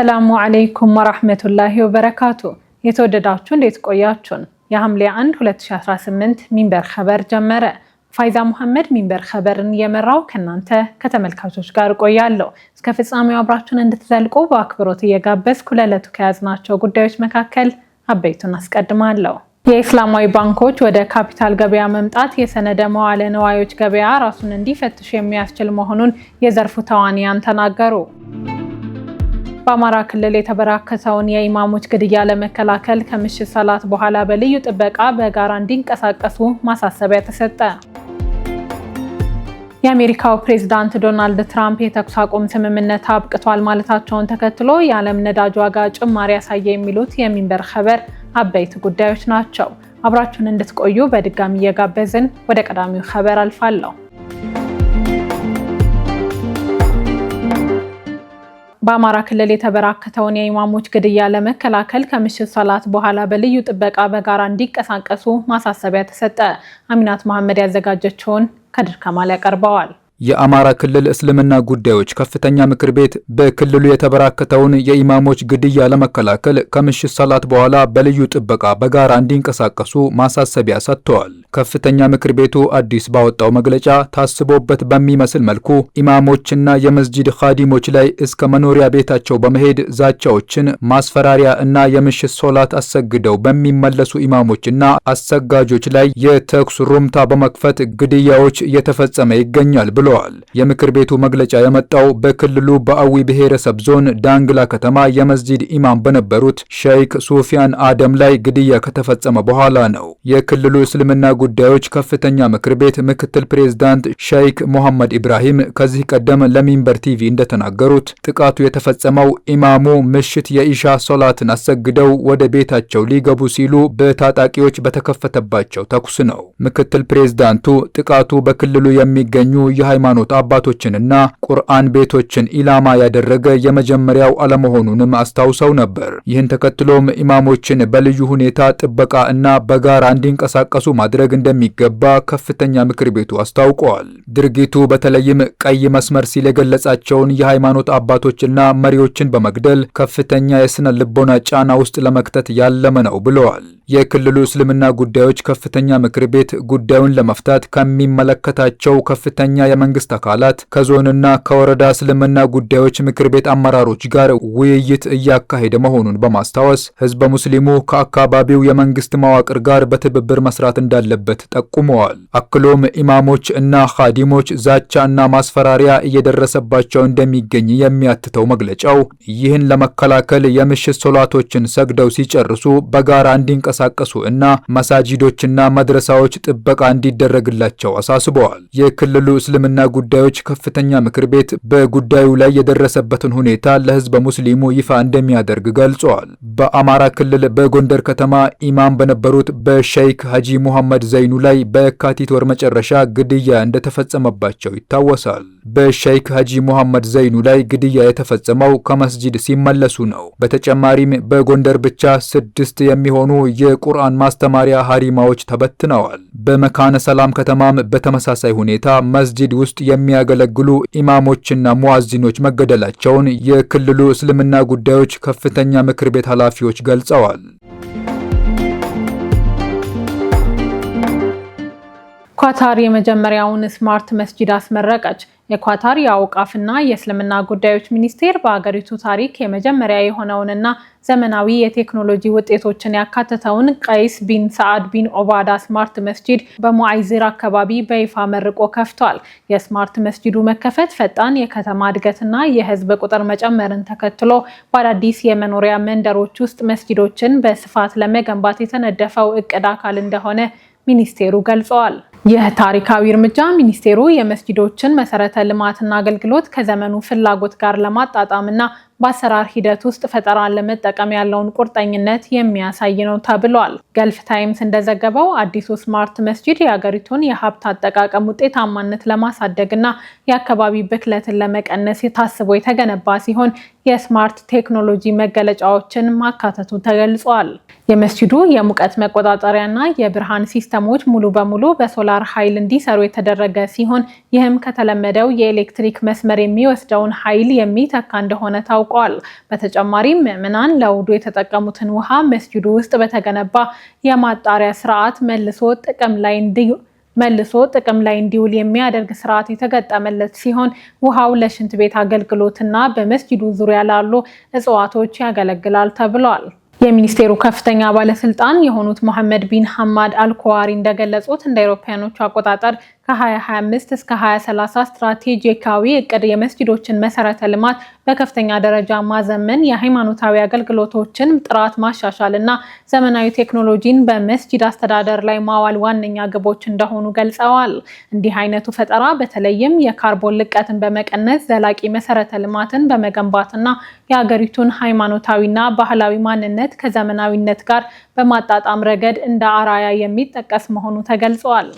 አሰላሙ አለይኩም ወራህመቱላሂ ወበረካቱ። የተወደዳችሁ እንዴት ቆያችሁን? የሐምሌ 1 2018 ሚንበር ኸበር ጀመረ። ፋይዛ መሐመድ ሚንበር ኸበርን እየመራው ከናንተ ከተመልካቾች ጋር ቆያለሁ። እስከ ፍጻሜው አብራችሁን እንድትዘልቁ በአክብሮት እየጋበዝኩ ለዕለቱ ከያዝናቸው ጉዳዮች መካከል አበይቱን አስቀድማለሁ። የኢስላማዊ ባንኮች ወደ ካፒታል ገበያ መምጣት የሰነደ መዋለ ንዋዮች ገበያ ራሱን እንዲፈትሽ የሚያስችል መሆኑን የዘርፉ ተዋንያን ተናገሩ። በአማራ ክልል የተበራከተውን የኢማሞች ግድያ ለመከላከል ከምሽት ሰላት በኋላ በልዩ ጥበቃ በጋራ እንዲንቀሳቀሱ ማሳሰቢያ ተሰጠ። የአሜሪካው ፕሬዝዳንት ዶናልድ ትራምፕ የተኩስ አቁም ስምምነት አብቅቷል ማለታቸውን ተከትሎ የዓለም ነዳጅ ዋጋ ጭማሪ ያሳየ የሚሉት የሚንበር ኸበር አበይት ጉዳዮች ናቸው። አብራችሁን እንድትቆዩ በድጋሚ እየጋበዝን ወደ ቀዳሚው ኸበር አልፋለሁ። በአማራ ክልል የተበራከተውን የኢማሞች ግድያ ለመከላከል ከምሽት ሰላት በኋላ በልዩ ጥበቃ በጋራ እንዲንቀሳቀሱ ማሳሰቢያ ተሰጠ። አሚናት መሐመድ ያዘጋጀችውን ከድር ከማል ያቀርበዋል። የአማራ ክልል እስልምና ጉዳዮች ከፍተኛ ምክር ቤት በክልሉ የተበራከተውን የኢማሞች ግድያ ለመከላከል ከምሽት ሰላት በኋላ በልዩ ጥበቃ በጋራ እንዲንቀሳቀሱ ማሳሰቢያ ሰጥተዋል። ከፍተኛ ምክር ቤቱ አዲስ ባወጣው መግለጫ ታስቦበት በሚመስል መልኩ ኢማሞችና የመስጂድ ኻዲሞች ላይ እስከ መኖሪያ ቤታቸው በመሄድ ዛቻዎችን፣ ማስፈራሪያ እና የምሽት ሶላት አሰግደው በሚመለሱ ኢማሞችና አሰጋጆች ላይ የተኩስ ሩምታ በመክፈት ግድያዎች እየተፈጸመ ይገኛል ብሎ የምክር ቤቱ መግለጫ የመጣው በክልሉ በአዊ ብሔረሰብ ዞን ዳንግላ ከተማ የመስጂድ ኢማም በነበሩት ሼክ ሱፊያን አደም ላይ ግድያ ከተፈጸመ በኋላ ነው። የክልሉ እስልምና ጉዳዮች ከፍተኛ ምክር ቤት ምክትል ፕሬዝዳንት ሼክ ሙሐመድ ኢብራሂም ከዚህ ቀደም ለሚንበር ቲቪ እንደተናገሩት ጥቃቱ የተፈጸመው ኢማሙ ምሽት የኢሻ ሶላትን አሰግደው ወደ ቤታቸው ሊገቡ ሲሉ በታጣቂዎች በተከፈተባቸው ተኩስ ነው። ምክትል ፕሬዝዳንቱ ጥቃቱ በክልሉ የሚገኙ የሃይማኖት አባቶችንና ቁርአን ቤቶችን ኢላማ ያደረገ የመጀመሪያው አለመሆኑንም አስታውሰው ነበር። ይህን ተከትሎም ኢማሞችን በልዩ ሁኔታ ጥበቃ እና በጋራ እንዲንቀሳቀሱ ማድረግ እንደሚገባ ከፍተኛ ምክር ቤቱ አስታውቀዋል። ድርጊቱ በተለይም ቀይ መስመር ሲል የገለጻቸውን የሃይማኖት አባቶችና መሪዎችን በመግደል ከፍተኛ የስነ ልቦና ጫና ውስጥ ለመክተት ያለመ ነው ብለዋል። የክልሉ እስልምና ጉዳዮች ከፍተኛ ምክር ቤት ጉዳዩን ለመፍታት ከሚመለከታቸው ከፍተኛ የመንግስት አካላት ከዞንና ከወረዳ እስልምና ጉዳዮች ምክር ቤት አመራሮች ጋር ውይይት እያካሄደ መሆኑን በማስታወስ ህዝበ ሙስሊሙ ከአካባቢው የመንግስት መዋቅር ጋር በትብብር መስራት እንዳለበት ጠቁመዋል። አክሎም ኢማሞች እና ኻዲሞች ዛቻ እና ማስፈራሪያ እየደረሰባቸው እንደሚገኝ የሚያትተው መግለጫው ይህን ለመከላከል የምሽት ሶላቶችን ሰግደው ሲጨርሱ በጋራ እንዲንቀሳቀሱ እና መሳጂዶችና መድረሳዎች ጥበቃ እንዲደረግላቸው አሳስበዋል። የክልሉ እስልምና ጉዳዮች ከፍተኛ ምክር ቤት በጉዳዩ ላይ የደረሰበትን ሁኔታ ለህዝበ ሙስሊሙ ይፋ እንደሚያደርግ ገልጿል። በአማራ ክልል በጎንደር ከተማ ኢማም በነበሩት በሼክ ሀጂ ሙሐመድ ዘይኑ ላይ በየካቲት ወር መጨረሻ ግድያ እንደተፈጸመባቸው ይታወሳል። በሼክ ሀጂ ሙሐመድ ዘይኑ ላይ ግድያ የተፈጸመው ከመስጂድ ሲመለሱ ነው። በተጨማሪም በጎንደር ብቻ 6 የሚሆኑ የቁርአን ማስተማሪያ ሀሪማዎች ተበትነዋል። በመካነ ሰላም ከተማም በተመሳሳይ ሁኔታ መስጂድ ውስጥ የሚያገለግሉ ኢማሞችና ሙአዚኖች መገደላቸውን የክልሉ እስልምና ጉዳዮች ከፍተኛ ምክር ቤት ኃላፊዎች ገልጸዋል። ኳታር የመጀመሪያውን ስማርት መስጂድ አስመረቀች። የኳታር የአውቃፍና የእስልምና ጉዳዮች ሚኒስቴር በአገሪቱ ታሪክ የመጀመሪያ የሆነውንና ዘመናዊ የቴክኖሎጂ ውጤቶችን ያካተተውን ቀይስ ቢን ሰዓድ ቢን ኦባዳ ስማርት መስጂድ በሙዓይዚር አካባቢ በይፋ መርቆ ከፍቷል። የስማርት መስጂዱ መከፈት ፈጣን የከተማ እድገትና የህዝብ ቁጥር መጨመርን ተከትሎ በአዳዲስ የመኖሪያ መንደሮች ውስጥ መስጂዶችን በስፋት ለመገንባት የተነደፈው እቅድ አካል እንደሆነ ሚኒስቴሩ ገልጸዋል። ይህ ታሪካዊ እርምጃ ሚኒስቴሩ የመስጂዶችን መሰረተ ልማትና አገልግሎት ከዘመኑ ፍላጎት ጋር ለማጣጣምና በአሰራር ሂደት ውስጥ ፈጠራን ለመጠቀም ያለውን ቁርጠኝነት የሚያሳይ ነው ተብሏል። ገልፍ ታይምስ እንደዘገበው አዲሱ ስማርት መስጂድ የሀገሪቱን የሀብት አጠቃቀም ውጤታማነት ለማሳደግና የአካባቢ ብክለትን ለመቀነስ ታስቦ የተገነባ ሲሆን የስማርት ቴክኖሎጂ መገለጫዎችን ማካተቱ ተገልጿል። የመስጂዱ የሙቀት መቆጣጠሪያና የብርሃን ሲስተሞች ሙሉ በሙሉ በሶላር በሶላር ኃይል እንዲሰሩ የተደረገ ሲሆን ይህም ከተለመደው የኤሌክትሪክ መስመር የሚወስደውን ኃይል የሚተካ እንደሆነ ታውቋል። በተጨማሪም ምዕመናን ለውዱ የተጠቀሙትን ውሃ መስጂዱ ውስጥ በተገነባ የማጣሪያ ስርዓት መልሶ ጥቅም ላይ እንዲውል የሚያደርግ ስርዓት የተገጠመለት ሲሆን ውሃው ለሽንት ቤት አገልግሎትና በመስጂዱ ዙሪያ ላሉ እጽዋቶች ያገለግላል ተብሏል። የሚኒስቴሩ ከፍተኛ ባለስልጣን የሆኑት መሐመድ ቢን ሐማድ አልኩዋሪ እንደገለጹት እንደ አውሮፓውያኖቹ አቆጣጠር ከ2025 እስከ 2030 ስትራቴጂካዊ እቅድ የመስጂዶችን መሰረተ ልማት በከፍተኛ ደረጃ ማዘመን፣ የሃይማኖታዊ አገልግሎቶችን ጥራት ማሻሻልና ዘመናዊ ቴክኖሎጂን በመስጂድ አስተዳደር ላይ ማዋል ዋነኛ ግቦች እንደሆኑ ገልጸዋል። እንዲህ አይነቱ ፈጠራ በተለይም የካርቦን ልቀትን በመቀነስ ዘላቂ መሰረተ ልማትን በመገንባትና የሀገሪቱን ሃይማኖታዊና ባህላዊ ማንነት ከዘመናዊነት ጋር በማጣጣም ረገድ እንደ አራያ የሚጠቀስ መሆኑ ተገልጿል።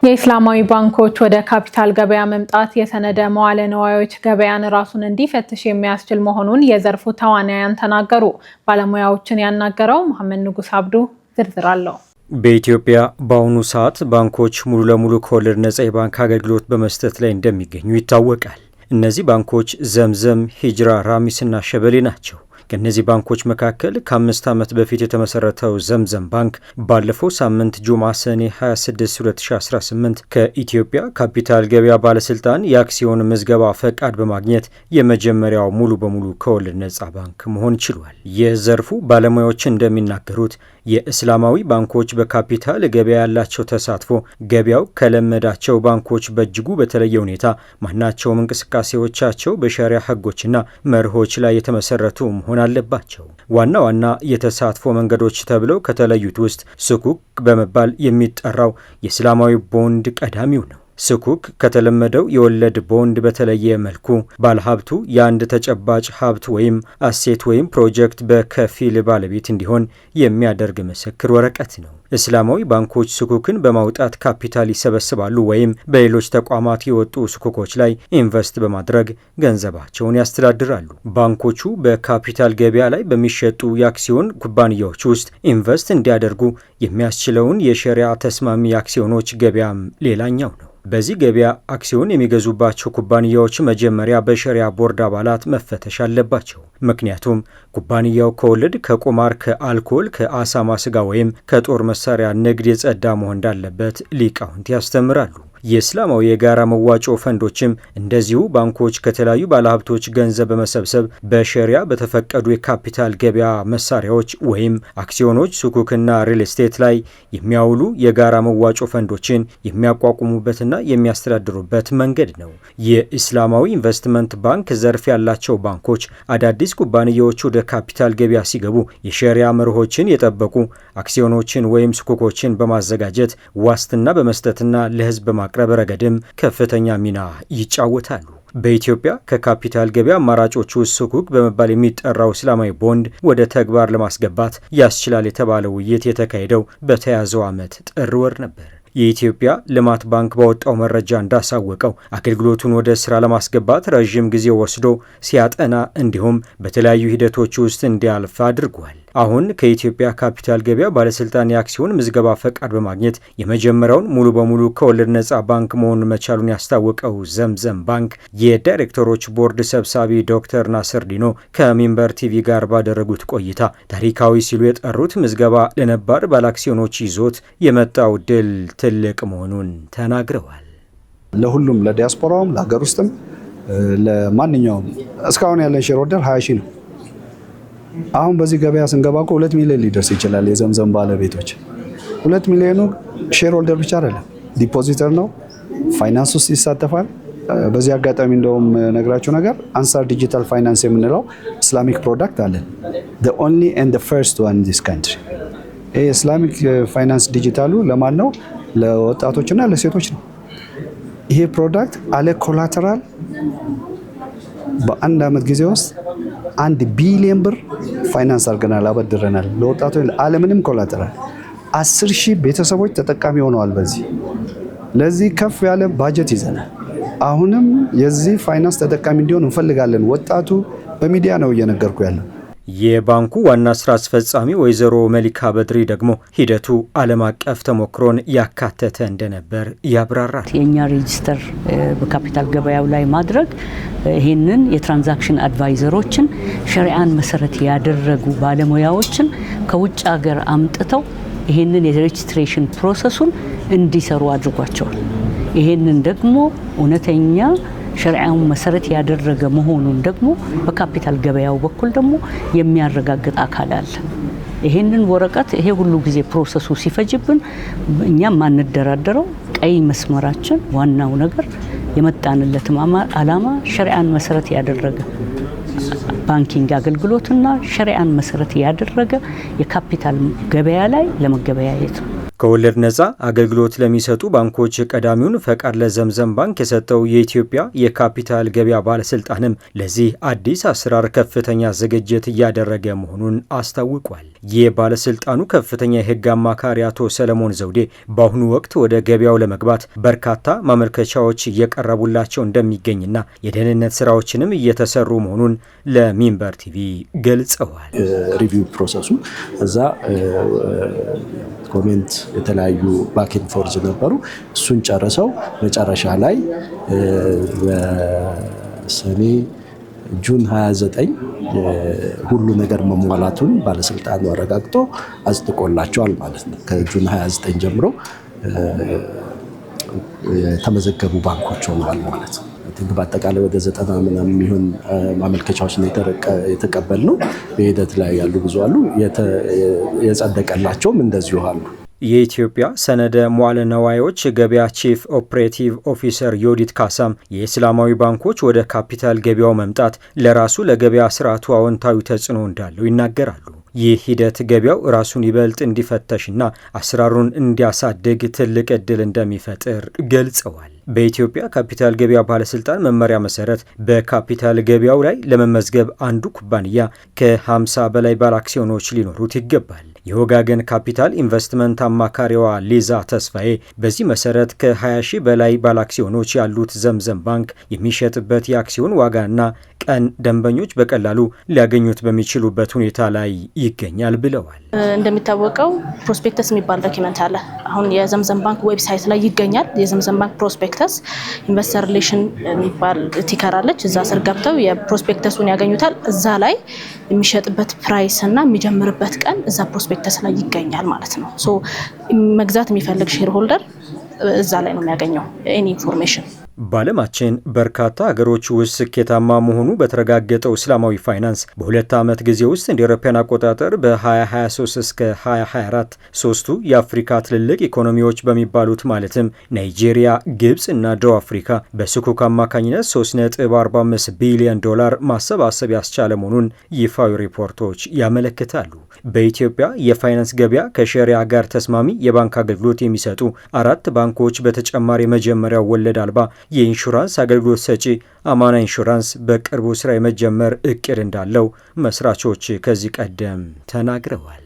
የኢስላማዊ ባንኮች ወደ ካፒታል ገበያ መምጣት የሰነደ መዋለ ንዋዮች ገበያን ራሱን እንዲፈትሽ የሚያስችል መሆኑን የዘርፉ ተዋናያን ተናገሩ። ባለሙያዎችን ያናገረው መሐመድ ንጉስ አብዱ ዝርዝር አለው። በኢትዮጵያ በአሁኑ ሰዓት ባንኮች ሙሉ ለሙሉ ከወለድ ነጻ የባንክ አገልግሎት በመስጠት ላይ እንደሚገኙ ይታወቃል። እነዚህ ባንኮች ዘምዘም፣ ሂጅራ፣ ራሚስና ሸበሌ ናቸው። ከእነዚህ ባንኮች መካከል ከ5 ዓመት በፊት የተመሰረተው ዘምዘም ባንክ ባለፈው ሳምንት ጁማ ሰኔ 26 2018 ከኢትዮጵያ ካፒታል ገበያ ባለስልጣን የአክሲዮን ምዝገባ ፈቃድ በማግኘት የመጀመሪያው ሙሉ በሙሉ ከወለድ ነጻ ባንክ መሆን ችሏል። የዘርፉ ባለሙያዎች እንደሚናገሩት የእስላማዊ ባንኮች በካፒታል ገበያ ያላቸው ተሳትፎ ገበያው ከለመዳቸው ባንኮች በእጅጉ በተለየ ሁኔታ ማናቸውም እንቅስቃሴዎቻቸው በሸሪያ ሕጎችና መርሆች ላይ የተመሰረቱ መሆን አለባቸው። ዋና ዋና የተሳትፎ መንገዶች ተብለው ከተለዩት ውስጥ ስኩክ በመባል የሚጠራው የእስላማዊ ቦንድ ቀዳሚው ነው። ስኩክ ከተለመደው የወለድ ቦንድ በተለየ መልኩ ባለሀብቱ የአንድ ተጨባጭ ሀብት ወይም አሴት ወይም ፕሮጀክት በከፊል ባለቤት እንዲሆን የሚያደርግ ምስክር ወረቀት ነው። እስላማዊ ባንኮች ስኩክን በማውጣት ካፒታል ይሰበስባሉ ወይም በሌሎች ተቋማት የወጡ ስኩኮች ላይ ኢንቨስት በማድረግ ገንዘባቸውን ያስተዳድራሉ። ባንኮቹ በካፒታል ገበያ ላይ በሚሸጡ የአክሲዮን ኩባንያዎች ውስጥ ኢንቨስት እንዲያደርጉ የሚያስችለውን የሸሪዓ ተስማሚ የአክሲዮኖች ገበያም ሌላኛው ነው። በዚህ ገበያ አክሲዮን የሚገዙባቸው ኩባንያዎች መጀመሪያ በሸሪዓ ቦርድ አባላት መፈተሽ አለባቸው። ምክንያቱም ኩባንያው ከወለድ፣ ከቁማር፣ ከአልኮል፣ ከአሳማ ስጋ ወይም ከጦር መሳሪያ ንግድ የጸዳ መሆን እንዳለበት ሊቃውንት ያስተምራሉ። የእስላማዊ የጋራ መዋጮ ፈንዶችም እንደዚሁ ባንኮች ከተለያዩ ባለሀብቶች ገንዘብ በመሰብሰብ በሸሪያ በተፈቀዱ የካፒታል ገበያ መሳሪያዎች ወይም አክሲዮኖች፣ ሱኩክና ሪል ስቴት ላይ የሚያውሉ የጋራ መዋጮ ፈንዶችን የሚያቋቁሙበትና የሚያስተዳድሩበት መንገድ ነው። የኢስላማዊ ኢንቨስትመንት ባንክ ዘርፍ ያላቸው ባንኮች አዳዲስ ኩባንያዎች ወደ ካፒታል ገበያ ሲገቡ የሸሪያ መርሆችን የጠበቁ አክሲዮኖችን ወይም ሱኩኮችን በማዘጋጀት ዋስትና በመስጠትና ለሕዝብ በማቅረብ ረገድም ከፍተኛ ሚና ይጫወታሉ። በኢትዮጵያ ከካፒታል ገበያ አማራጮች ውስጥ ስኩክ በመባል የሚጠራው እስላማዊ ቦንድ ወደ ተግባር ለማስገባት ያስችላል የተባለው ውይይት የተካሄደው በተያዘው ዓመት ጥር ወር ነበር። የኢትዮጵያ ልማት ባንክ ባወጣው መረጃ እንዳሳወቀው አገልግሎቱን ወደ ስራ ለማስገባት ረዥም ጊዜ ወስዶ ሲያጠና እንዲሁም በተለያዩ ሂደቶች ውስጥ እንዲያልፍ አድርጓል። አሁን ከኢትዮጵያ ካፒታል ገበያ ባለስልጣን የአክሲዮን ምዝገባ ፈቃድ በማግኘት የመጀመሪያውን ሙሉ በሙሉ ከወለድ ነጻ ባንክ መሆኑን መቻሉን ያስታወቀው ዘምዘም ባንክ የዳይሬክተሮች ቦርድ ሰብሳቢ ዶክተር ናስር ዲኖ ከሚንበር ቲቪ ጋር ባደረጉት ቆይታ ታሪካዊ ሲሉ የጠሩት ምዝገባ ለነባር ባለአክሲዮኖች ይዞት የመጣው ድል ትልቅ መሆኑን ተናግረዋል። ለሁሉም ለዲያስፖራውም ለሀገር ውስጥም ለማንኛውም እስካሁን ያለን ሼር ሆልደር 20 ሺህ ነው። አሁን በዚህ ገበያ ስንገባ እኮ 2 ሚሊዮን ሊደርስ ይችላል። የዘምዘም ባለቤቶች 2 ሚሊዮኑ ሼር ሆልደር ብቻ አይደለም፣ ዲፖዚተር ነው፣ ፋይናንስ ውስጥ ይሳተፋል። በዚህ አጋጣሚ እንደውም ነግራችሁ ነገር አንሳር ዲጂታል ፋይናንስ የምንለው ኢስላሚክ ፕሮዳክት አለን። the only and the first one in this country። ይሄ ኢስላሚክ ፋይናንስ ዲጂታሉ ለማን ነው? ለወጣቶችና ለሴቶች ነው። ይሄ ፕሮዳክት አለ ኮላተራል በአንድ አመት ጊዜ ውስጥ 1 ቢሊዮን ብር ፋይናንስ አድርገናል፣ አበድረናል ለወጣቶች አለምንም ኮላተራል። 10,000 ቤተሰቦች ተጠቃሚ ሆነዋል። ለዚህ ከፍ ያለ ባጀት ይዘናል። አሁንም የዚህ ፋይናንስ ተጠቃሚ እንዲሆን እንፈልጋለን። ወጣቱ በሚዲያ ነው እየነገርኩ ያለው። የባንኩ ዋና ስራ አስፈጻሚ ወይዘሮ መሊካ በድሪ ደግሞ ሂደቱ ዓለም አቀፍ ተሞክሮን ያካተተ እንደነበር ያብራራል። የኛ ሬጂስተር በካፒታል ገበያው ላይ ማድረግ ይህንን የትራንዛክሽን አድቫይዘሮችን ሸሪዓን መሰረት ያደረጉ ባለሙያዎችን ከውጭ ሀገር አምጥተው ይህንን የሬጂስትሬሽን ፕሮሰሱን እንዲሰሩ አድርጓቸዋል። ይህንን ደግሞ እውነተኛ ሸሪዓውን መሰረት ያደረገ መሆኑን ደግሞ በካፒታል ገበያው በኩል ደግሞ የሚያረጋግጥ አካል አለ። ይህንን ወረቀት ይሄ ሁሉ ጊዜ ፕሮሰሱ ሲፈጅብን እኛም ማንደራደረው ቀይ መስመራችን ዋናው ነገር የመጣንለትም ዓላማ ሸሪዓን መሰረት ያደረገ ባንኪንግ አገልግሎትና ሸሪዓን መሰረት ያደረገ የካፒታል ገበያ ላይ ለመገበያየት ነው። ከወለድ ነጻ አገልግሎት ለሚሰጡ ባንኮች ቀዳሚውን ፈቃድ ለዘምዘም ባንክ የሰጠው የኢትዮጵያ የካፒታል ገበያ ባለስልጣንም ለዚህ አዲስ አሰራር ከፍተኛ ዝግጅት እያደረገ መሆኑን አስታውቋል። የባለስልጣኑ ከፍተኛ የሕግ አማካሪ አቶ ሰለሞን ዘውዴ በአሁኑ ወቅት ወደ ገበያው ለመግባት በርካታ ማመልከቻዎች እየቀረቡላቸው እንደሚገኝና የደህንነት ስራዎችንም እየተሰሩ መሆኑን ለሚንበር ቲቪ ገልጸዋል። ሪቪው ፕሮሰሱ እዛ ኮሜንት የተለያዩ ባክ ኤንድ ፎርዝ ነበሩ። እሱን ጨርሰው መጨረሻ ላይ በሰኔ ጁን 29 ሁሉ ነገር መሟላቱን ባለስልጣኑ አረጋግጦ አጽድቆላቸዋል ማለት ነው። ከጁን 29 ጀምሮ የተመዘገቡ ባንኮች ሆነዋል ማለት ነው። በአጠቃላይ ወደ 90 ምናምን የሚሆን ማመልከቻዎች ነው የተቀበልነው። በሂደት ላይ ያሉ ብዙ አሉ፣ የጸደቀላቸውም እንደዚሁ አሉ። የኢትዮጵያ ሰነደ መዋዕለ ነዋዮች ገበያ ቺፍ ኦፕሬቲቭ ኦፊሰር ዮዲት ካሳም የእስላማዊ ባንኮች ወደ ካፒታል ገበያው መምጣት ለራሱ ለገበያ ስርዓቱ አዎንታዊ ተጽዕኖ እንዳለው ይናገራሉ። ይህ ሂደት ገበያው ራሱን ይበልጥ እንዲፈተሽና አሰራሩን እንዲያሳድግ ትልቅ ዕድል እንደሚፈጥር ገልጸዋል። በኢትዮጵያ ካፒታል ገበያ ባለስልጣን መመሪያ መሰረት በካፒታል ገበያው ላይ ለመመዝገብ አንዱ ኩባንያ ከ50 በላይ ባለ አክሲዮኖች ሊኖሩት ይገባል። የወጋገን ካፒታል ኢንቨስትመንት አማካሪዋ ሊዛ ተስፋዬ በዚህ መሰረት ከ20 ሺህ በላይ ባለ አክሲዮኖች ያሉት ዘምዘም ባንክ የሚሸጥበት የአክሲዮን ዋጋና ቀን ደንበኞች በቀላሉ ሊያገኙት በሚችሉበት ሁኔታ ላይ ይገኛል ብለዋል። እንደሚታወቀው ፕሮስፔክተስ የሚባል ዶኪመንት አለ። አሁን የዘምዘም ባንክ ዌብሳይት ላይ ይገኛል። የዘምዘም ባንክ ፕሮስፔክተስ ኢንቨስተር ሪሌሽን የሚባል ቲከር አለች። እዛ ስር ገብተው የፕሮስፔክተሱን ያገኙታል። እዛ ላይ የሚሸጥበት ፕራይስ እና የሚጀምርበት ቀን እዛ ፕሮስፔክተስ ላይ ይገኛል ማለት ነው። ሶ መግዛት የሚፈልግ ሼር ሆልደር እዛ ላይ ነው የሚያገኘው ኤኒ ኢንፎርሜሽን። በዓለማችን በርካታ ሀገሮች ውስጥ ስኬታማ መሆኑ በተረጋገጠው እስላማዊ ፋይናንስ በሁለት ዓመት ጊዜ ውስጥ እንደ አውሮፓውያን አቆጣጠር በ2023 እስከ 2024 ሶስቱ የአፍሪካ ትልልቅ ኢኮኖሚዎች በሚባሉት ማለትም ናይጄሪያ፣ ግብጽ እና ደቡብ አፍሪካ በስኩክ አማካኝነት 3.45 ቢሊዮን ዶላር ማሰባሰብ ያስቻለ መሆኑን ይፋዊ ሪፖርቶች ያመለክታሉ። በኢትዮጵያ የፋይናንስ ገበያ ከሸሪያ ጋር ተስማሚ የባንክ አገልግሎት የሚሰጡ 4 ባንኮች በተጨማሪ የመጀመሪያው ወለድ አልባ የኢንሹራንስ አገልግሎት ሰጪ አማና ኢንሹራንስ በቅርቡ ስራ የመጀመር እቅድ እንዳለው መስራቾች ከዚህ ቀደም ተናግረዋል።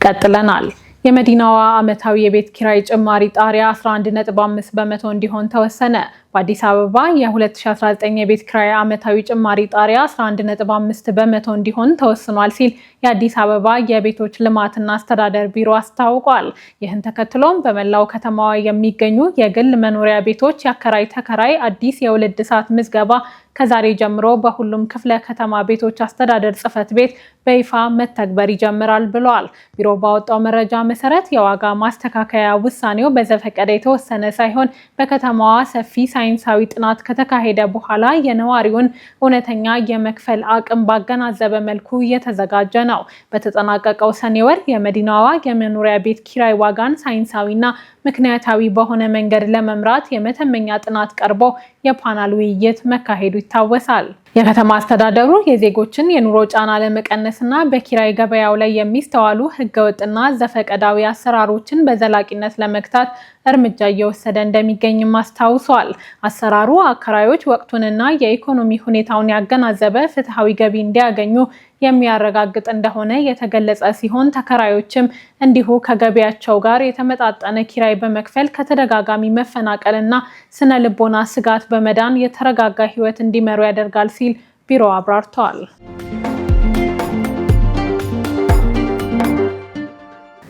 ቀጥለናል። የመዲናዋ ዓመታዊ የቤት ኪራይ ጭማሪ ጣሪያ 11.5 በመቶ እንዲሆን ተወሰነ። በአዲስ አበባ የ2019 የቤት ኪራይ ዓመታዊ ጭማሪ ጣሪያ 11.5 በመቶ እንዲሆን ተወስኗል ሲል የአዲስ አበባ የቤቶች ልማትና አስተዳደር ቢሮ አስታውቋል። ይህን ተከትሎም በመላው ከተማዋ የሚገኙ የግል መኖሪያ ቤቶች የአከራይ ተከራይ አዲስ የውል እድሳት ምዝገባ ከዛሬ ጀምሮ በሁሉም ክፍለ ከተማ ቤቶች አስተዳደር ጽሕፈት ቤት በይፋ መተግበር ይጀምራል ብለዋል። ቢሮ ባወጣው መረጃ መሰረት የዋጋ ማስተካከያ ውሳኔው በዘፈቀደ የተወሰነ ሳይሆን በከተማዋ ሰፊ ሳይንሳዊ ጥናት ከተካሄደ በኋላ የነዋሪውን እውነተኛ የመክፈል አቅም ባገናዘበ መልኩ እየተዘጋጀ ነው። በተጠናቀቀው ሰኔ ወር የመዲናዋ የመኖሪያ ቤት ኪራይ ዋጋን ሳይንሳዊና ምክንያታዊ በሆነ መንገድ ለመምራት የመተመኛ ጥናት ቀርቦ የፓናል ውይይት መካሄዱ ይታወሳል። የከተማ አስተዳደሩ የዜጎችን የኑሮ ጫና ለመቀነስና በኪራይ ገበያው ላይ የሚስተዋሉ ህገወጥና ዘፈቀዳዊ አሰራሮችን በዘላቂነት ለመግታት እርምጃ እየወሰደ እንደሚገኝም አስታውሷል። አሰራሩ አከራዮች ወቅቱንና የኢኮኖሚ ሁኔታውን ያገናዘበ ፍትሐዊ ገቢ እንዲያገኙ የሚያረጋግጥ እንደሆነ የተገለጸ ሲሆን ተከራዮችም እንዲሁ ከገቢያቸው ጋር የተመጣጠነ ኪራይ በመክፈል ከተደጋጋሚ መፈናቀልና ስነ ልቦና ስጋት በመዳን የተረጋጋ ህይወት እንዲመሩ ያደርጋል ሲል ቢሮ አብራርተዋል።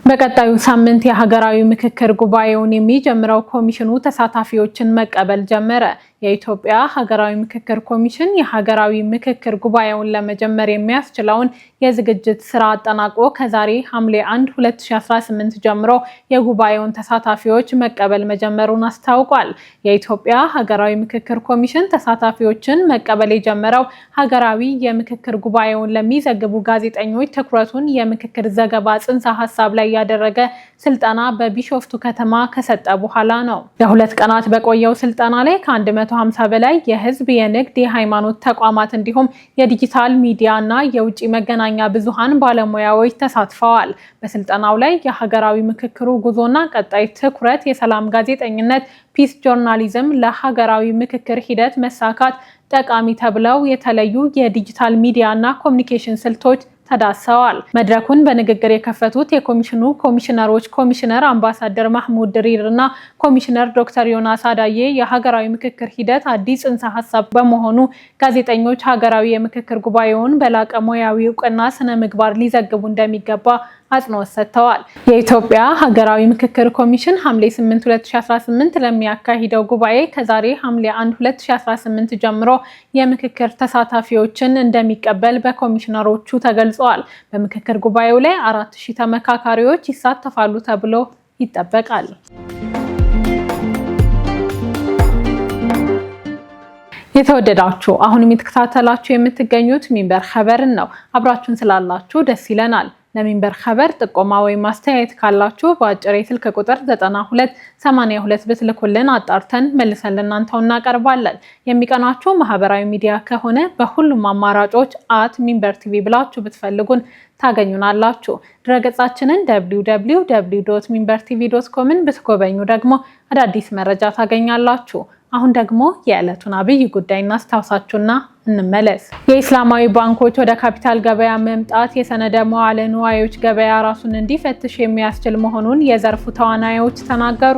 በቀጣዩ ሳምንት የሀገራዊ ምክክር ጉባኤውን የሚጀምረው ኮሚሽኑ ተሳታፊዎችን መቀበል ጀመረ። የኢትዮጵያ ሀገራዊ ምክክር ኮሚሽን የሀገራዊ ምክክር ጉባኤውን ለመጀመር የሚያስችለውን የዝግጅት ስራ አጠናቆ ከዛሬ ሐምሌ 1 2018 ጀምሮ የጉባኤውን ተሳታፊዎች መቀበል መጀመሩን አስታውቋል። የኢትዮጵያ ሀገራዊ ምክክር ኮሚሽን ተሳታፊዎችን መቀበል የጀመረው ሀገራዊ የምክክር ጉባኤውን ለሚዘግቡ ጋዜጠኞች ትኩረቱን የምክክር ዘገባ ጽንሰ ሀሳብ ላይ ያደረገ ስልጠና በቢሾፍቱ ከተማ ከሰጠ በኋላ ነው። ለ2 ቀናት በቆየው ስልጠና ላይ ከ150 በላይ የህዝብ፣ የንግድ፣ የሃይማኖት ተቋማት እንዲሁም የዲጂታል ሚዲያ እና የውጭ መገናኛ ብዙሃን ባለሙያዎች ተሳትፈዋል። በስልጠናው ላይ የሀገራዊ ምክክሩ ጉዞና ቀጣይ ትኩረት፣ የሰላም ጋዜጠኝነት፣ ፒስ ጆርናሊዝም ለሀገራዊ ምክክር ሂደት መሳካት ጠቃሚ ተብለው የተለዩ የዲጂታል ሚዲያ እና ኮሚኒኬሽን ስልቶች ተዳሰዋል። መድረኩን በንግግር የከፈቱት የኮሚሽኑ ኮሚሽነሮች ኮሚሽነር አምባሳደር ማህሙድ ድሪር እና ኮሚሽነር ዶክተር ዮናስ አዳዬ የሀገራዊ ምክክር ሂደት አዲስ ጽንሰ ሀሳብ በመሆኑ ጋዜጠኞች ሀገራዊ የምክክር ጉባኤውን በላቀ ሙያዊ እውቅና ስነ ምግባር ሊዘግቡ እንደሚገባ አጽንኦት ሰጥተዋል። የኢትዮጵያ ሀገራዊ ምክክር ኮሚሽን ሐምሌ 8 2018 ለሚያካሂደው ጉባኤ ከዛሬ ሐምሌ 1 2018 ጀምሮ የምክክር ተሳታፊዎችን እንደሚቀበል በኮሚሽነሮቹ ተገልጿል። በምክክር ጉባኤው ላይ 4000 ተመካካሪዎች ይሳተፋሉ ተብሎ ይጠበቃል። የተወደዳችሁ አሁን የምትከታተላችሁ የምትገኙት ሚንበር ኸበርን ነው። አብራችሁን ስላላችሁ ደስ ይለናል። ለሚንበር ኸበር ጥቆማ ወይም ማስተያየት ካላችሁ በአጭር የስልክ ቁጥር 9282 ብትልኩልን አጣርተን መልሰን ለእናንተው እናቀርባለን። የሚቀናችሁ ማህበራዊ ሚዲያ ከሆነ በሁሉም አማራጮች @ሚንበር ቲቪ ብላችሁ ብትፈልጉን ታገኙናላችሁ። ድረገጻችንን www.minbertv.com ብትጎበኙ ደግሞ አዳዲስ መረጃ ታገኛላችሁ። አሁን ደግሞ የዕለቱን አብይ ጉዳይ እናስታውሳችሁና እንመለስ። የኢስላማዊ ባንኮች ወደ ካፒታል ገበያ መምጣት የሰነደ መዋዕለ ንዋዮች ገበያ ራሱን እንዲፈትሽ የሚያስችል መሆኑን የዘርፉ ተዋናዮች ተናገሩ።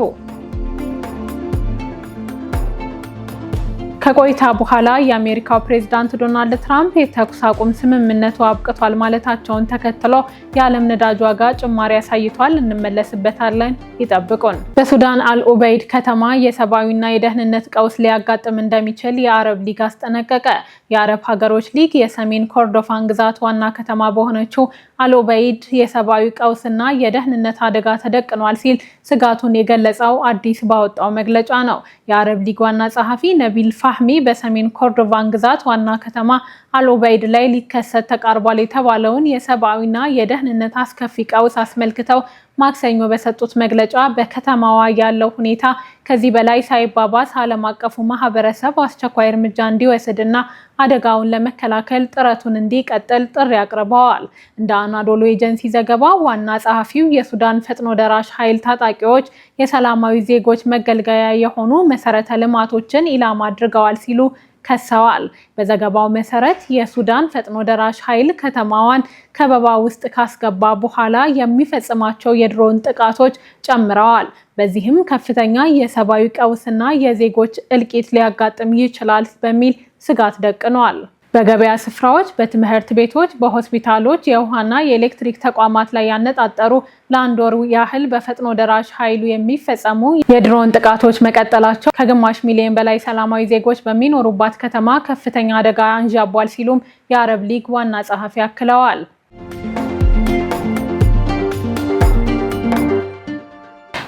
ከቆይታ በኋላ የአሜሪካው ፕሬዝዳንት ዶናልድ ትራምፕ የተኩስ አቁም ስምምነቱ አብቅቷል ማለታቸውን ተከትሎ የዓለም ነዳጅ ዋጋ ጭማሪ አሳይቷል። እንመለስበታለን፣ ይጠብቁን። በሱዳን አልኡበይድ ከተማ የሰብአዊና የደህንነት ቀውስ ሊያጋጥም እንደሚችል የአረብ ሊግ አስጠነቀቀ። የአረብ ሀገሮች ሊግ የሰሜን ኮርዶፋን ግዛት ዋና ከተማ በሆነችው አልኡበይድ የሰብአዊ ቀውስና የደህንነት አደጋ ተደቅኗል ሲል ስጋቱን የገለጸው አዲስ ባወጣው መግለጫ ነው። የአረብ ሊግ ዋና ጸሐፊ ነቢል ፋህሚ በሰሜን ኮርዶቫን ግዛት ዋና ከተማ አልኡበይድ ላይ ሊከሰት ተቃርቧል የተባለውን የሰብአዊና የደህንነት አስከፊ ቀውስ አስመልክተው ማክሰኞ በሰጡት መግለጫ በከተማዋ ያለው ሁኔታ ከዚህ በላይ ሳይባባስ ዓለም አቀፉ ማህበረሰብ አስቸኳይ እርምጃ እንዲወስድና አደጋውን ለመከላከል ጥረቱን እንዲቀጥል ጥሪ አቅርበዋል። እንደ አናዶሉ ኤጀንሲ ዘገባ ዋና ጸሐፊው የሱዳን ፈጥኖ ደራሽ ኃይል ታጣቂዎች የሰላማዊ ዜጎች መገልገያ የሆኑ መሰረተ ልማቶችን ኢላማ አድርገዋል ሲሉ ከሰዋል። በዘገባው መሰረት የሱዳን ፈጥኖ ደራሽ ኃይል ከተማዋን ከበባ ውስጥ ካስገባ በኋላ የሚፈጽማቸው የድሮን ጥቃቶች ጨምረዋል። በዚህም ከፍተኛ የሰብአዊ ቀውስና የዜጎች እልቂት ሊያጋጥም ይችላል በሚል ስጋት ደቅነዋል። በገበያ ስፍራዎች፣ በትምህርት ቤቶች፣ በሆስፒታሎች፣ የውሃና የኤሌክትሪክ ተቋማት ላይ ያነጣጠሩ ለአንድ ወር ያህል በፈጥኖ ደራሽ ኃይሉ የሚፈጸሙ የድሮን ጥቃቶች መቀጠላቸው ከግማሽ ሚሊዮን በላይ ሰላማዊ ዜጎች በሚኖሩባት ከተማ ከፍተኛ አደጋ አንዣቧል ሲሉም የአረብ ሊግ ዋና ጸሐፊ አክለዋል።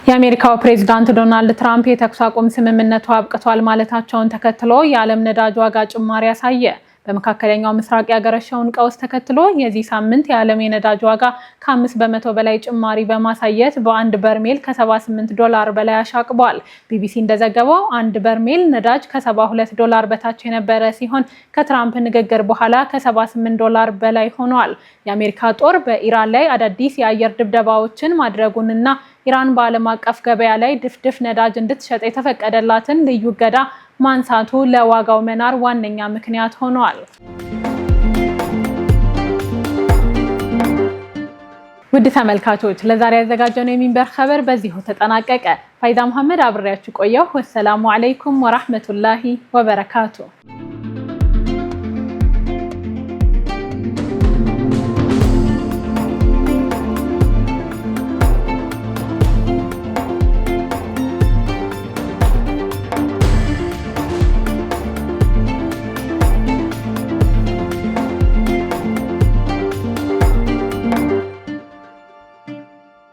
የአሜሪካው ፕሬዝዳንት ዶናልድ ትራምፕ የተኩስ አቁም ስምምነቱ አብቅቷል ማለታቸውን ተከትሎ የዓለም ነዳጅ ዋጋ ጭማሪ አሳየ። በመካከለኛው ምስራቅ ያገረሸውን ቀውስ ተከትሎ የዚህ ሳምንት የዓለም የነዳጅ ዋጋ ከ5 በመቶ በላይ ጭማሪ በማሳየት በአንድ በርሜል ከ$78 በላይ አሻቅቧል። ቢቢሲ እንደዘገበው አንድ በርሜል ነዳጅ ከ$72 በታች የነበረ ሲሆን ከትራምፕ ንግግር በኋላ ከ$78 በላይ ሆኗል። የአሜሪካ ጦር በኢራን ላይ አዳዲስ የአየር ድብደባዎችን ማድረጉንና ኢራን በዓለም አቀፍ ገበያ ላይ ድፍድፍ ነዳጅ እንድትሸጥ የተፈቀደላትን ልዩ እገዳ ማንሳቱ ለዋጋው መናር ዋነኛ ምክንያት ሆኗል። ውድ ተመልካቾች ለዛሬ ያዘጋጀነው የሚንበር ኸበር በዚሁ ተጠናቀቀ። ፋይዳ መሐመድ አብሬያችሁ ቆየሁ። ወሰላሙ አለይኩም ወራህመቱላሂ ወበረካቱ።